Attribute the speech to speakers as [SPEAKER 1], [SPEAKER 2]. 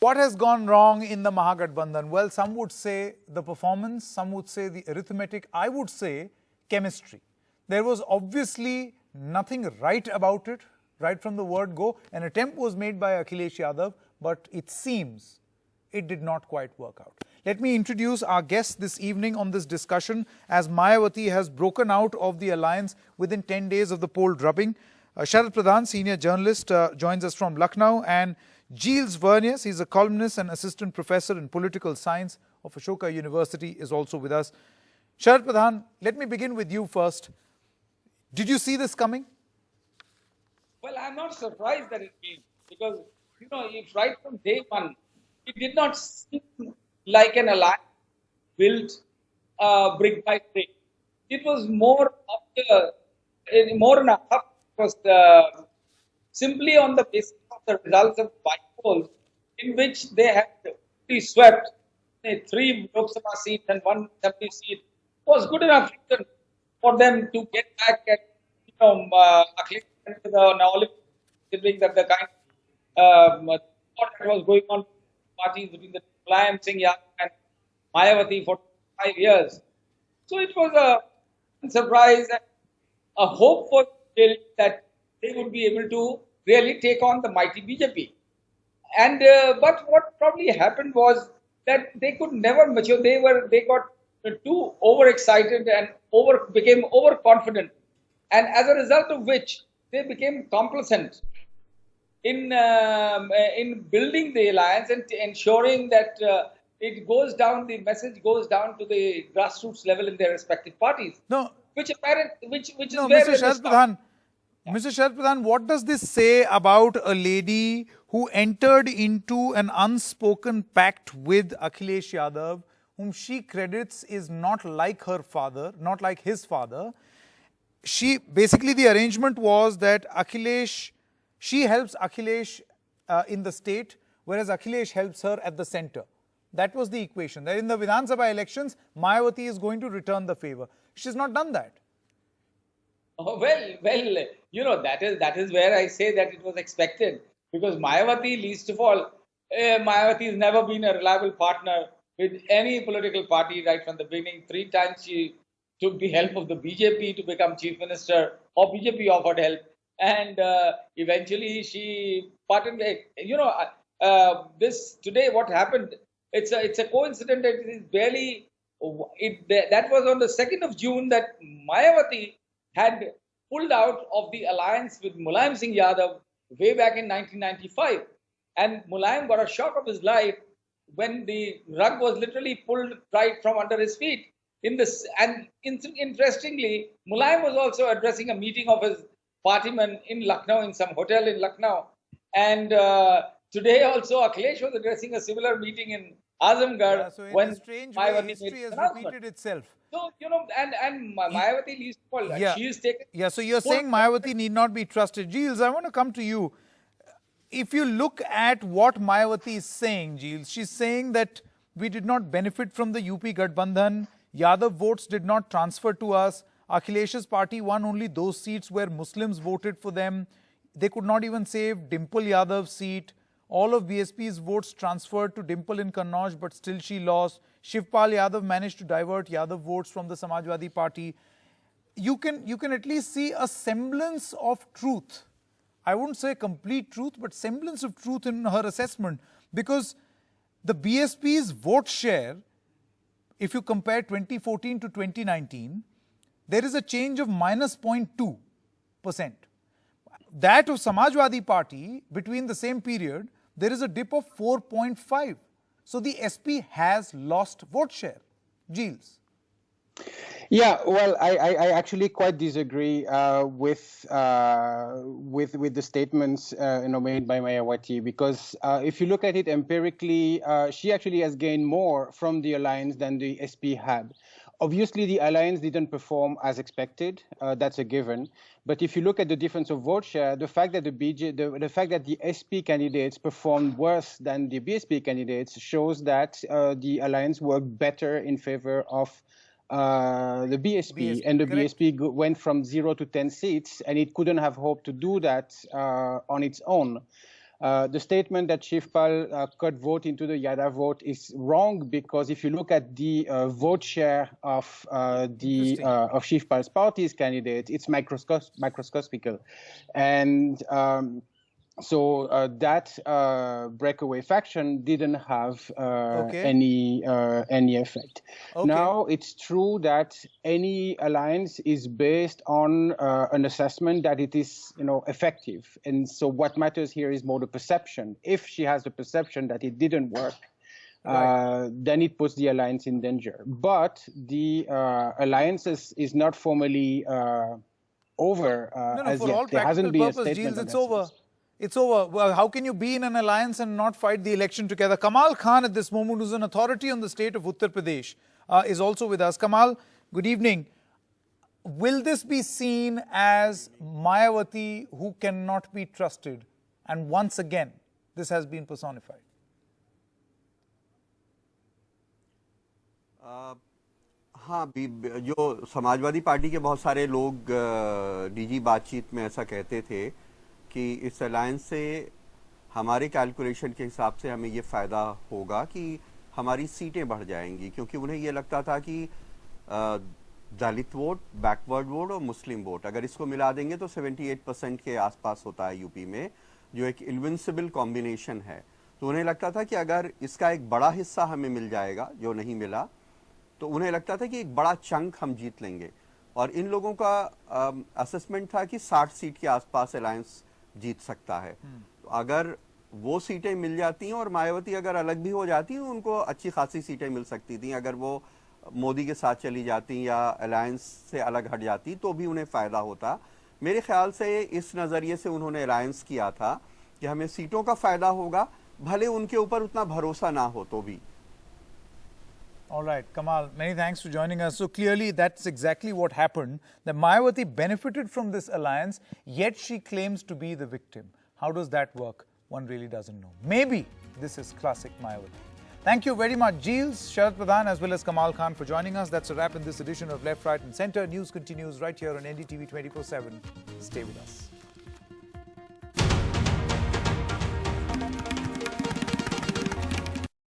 [SPEAKER 1] What has gone wrong in the Mahagathbandhan? Well, some would say the performance, some would say the arithmetic, I would say chemistry. There was obviously nothing right about it, right from the word go. An attempt was made by Akhilesh Yadav, but it seems it did not quite work out. Let me introduce our guest this evening on this discussion, as Mayawati has broken out of the alliance within 10 days of the poll drubbing. Sharad Pradhan, senior journalist, joins us from Lucknow, and Gilles Verniers, he's a columnist and assistant professor in political science of Ashoka University, is also with us. Sharad Pradhan, let me begin with you first. Did you see this coming?
[SPEAKER 2] Well, I'm not surprised that it came, because, if right from day one, it did not seem like an alliance built brick by brick. It was more and a half. It was simply on the basis of the results of polls, in which they had swept 3 Lok Sabha seats and 1 assembly seat, was good enough reason for them to get back at Akhilesh to the Olympics, considering that the kind of what that was going on parties between the Mayawati Singh Yadav and Mayawati for 5 years. So it was a surprise and a hope for that they would be able to really take on the mighty BJP. And but what probably happened was that they could never mature. They got too overexcited and became overconfident, and as a result of which they became complacent in building the alliance and ensuring that the message goes down to the grassroots level in their respective parties.
[SPEAKER 1] No,
[SPEAKER 2] which is where
[SPEAKER 1] Mr. Sharad Pradhan, Mr. Sharad Pradhan, what does this say about a lady who entered into an unspoken pact with Akhilesh Yadav, whom she credits is not like her father, not like his father? Basically the arrangement was that she helps Akhilesh in the state, whereas Akhilesh helps her at the center. That was the equation. That in the Vidhan Sabha elections, Mayawati is going to return the favor. She's not done that.
[SPEAKER 2] Oh, well, that is where I say that it was expected, because Mayawati, least of all, Mayawati has never been a reliable partner with any political party right from the beginning. 3 times she took the help of the BJP to become chief minister, or BJP offered help, and eventually she parted. This today, what happened? It's a coincidence that it is barely. That was on the 2nd of June that Mayawati had pulled out of the alliance with Mulayam Singh Yadav way back in 1995. And Mulayam got a shock of his life when the rug was literally pulled right from under his feet. Interestingly, Mulayam was also addressing a meeting of his partymen in Lucknow, in some hotel in Lucknow. And today also Akhilesh was addressing a similar meeting in Azamgarh.
[SPEAKER 1] So in a strange way, history has repeated itself.
[SPEAKER 2] So, and Mayawati, least of all, she is taken.
[SPEAKER 1] Yeah, so you're saying Mayawati need not be trusted. Gilles, I want to come to you. If you look at what Mayawati is saying, Gilles, she's saying that we did not benefit from the UP Gathbandhan. Yadav votes did not transfer to us. Akhilesh's party won only those seats where Muslims voted for them. They could not even save Dimple Yadav's seat. All of BSP's votes transferred to Dimple in Kannauj, but still she lost. Shivpal Yadav managed to divert Yadav votes from the Samajwadi Party. You can at least see a semblance of truth. I wouldn't say complete truth, but semblance of truth in her assessment. Because the BSP's vote share, if you compare 2014 to 2019, there is a change of minus 0.2%. That of Samajwadi Party, between the same period, there is a dip of 4.5. So the SP has lost vote share. Gilles.
[SPEAKER 3] Yeah, well, I actually quite disagree with the statements made by Mayawati, because if you look at it empirically, she actually has gained more from the alliance than the SP had. Obviously, the alliance didn't perform as expected. That's a given. But if you look at the difference of vote share, the fact that the fact that the SP candidates performed worse than the BSP candidates shows that the alliance worked better in favor of the BSP, and the
[SPEAKER 1] correct.
[SPEAKER 3] BSP went from 0 to 10 seats, and it couldn't have hoped to do that on its own. The statement that Shivpal could vote into the Yadav vote is wrong, because if you look at the vote share of Shivpal's party's candidate, it's microscopical, and so that breakaway faction didn't have any effect. Now, it's true that any alliance is based on an assessment that it is, effective, and so what matters here is more the perception. If she has the perception that it didn't work, then it puts the alliance in danger. But the alliance is not formally over as
[SPEAKER 1] for
[SPEAKER 3] yet.
[SPEAKER 1] all
[SPEAKER 3] There hasn't been a
[SPEAKER 1] purposes,
[SPEAKER 3] statement.
[SPEAKER 1] Giles, it's over. It's over. Well, how can you be in an alliance and not fight the election together? Kamal Khan at this moment, who's an authority on the state of Uttar Pradesh, is also with us. Kamal, good evening. Will this be seen as Mayawati who cannot be trusted? And once again, this has been personified.
[SPEAKER 4] हाँ, जो Samajwadi party के बहुत सारे लोग निजी बातचीत में ऐसा कहते थे कि इस अलायंस से हमारे कैलकुलेशन के हिसाब से हमें ये फ़ायदा होगा कि हमारी सीटें बढ़ जाएंगी, क्योंकि उन्हें ये लगता था कि दलित वोट, बैकवर्ड वोट और मुस्लिम वोट अगर इसको मिला देंगे तो 78% के आसपास होता है यूपी में, जो एक इन्विंसिबल कॉम्बिनेशन है। तो उन्हें लगता था कि अगर इसका एक बड़ा हिस्सा हमें मिल जाएगा, जो नहीं मिला, तो उन्हें लगता था कि एक बड़ा चंक हम जीत लेंगे। और इन लोगों का असेसमेंट था कि 60 सीट के आसपास अलायंस जीत सकता है। तो अगर वो सीटें मिल जाती और मायावती अगर अलग भी हो जाती, उनको अच्छी खासी सीटें मिल सकती थी। अगर वो मोदी के साथ चली जाती या अलायंस से अलग हट जाती तो भी उन्हें फ़ायदा होता। मेरे ख्याल से इस नज़रिए से उन्होंने अलायंस किया था कि हमें सीटों का फ़ायदा होगा, भले उनके ऊपर उतना भरोसा ना हो तो भी।
[SPEAKER 1] All right, Kamal, many thanks for joining us. So clearly that's exactly what happened. That Mayawati benefited from this alliance, yet she claims to be the victim. How does that work? One really doesn't know. Maybe this is classic Mayawati. Thank you very much, Giles, Sharad Pradhan, as well as Kamal Khan for joining us. That's a wrap in this edition of Left, Right and Centre. News continues right here on NDTV 24/7. Stay with us.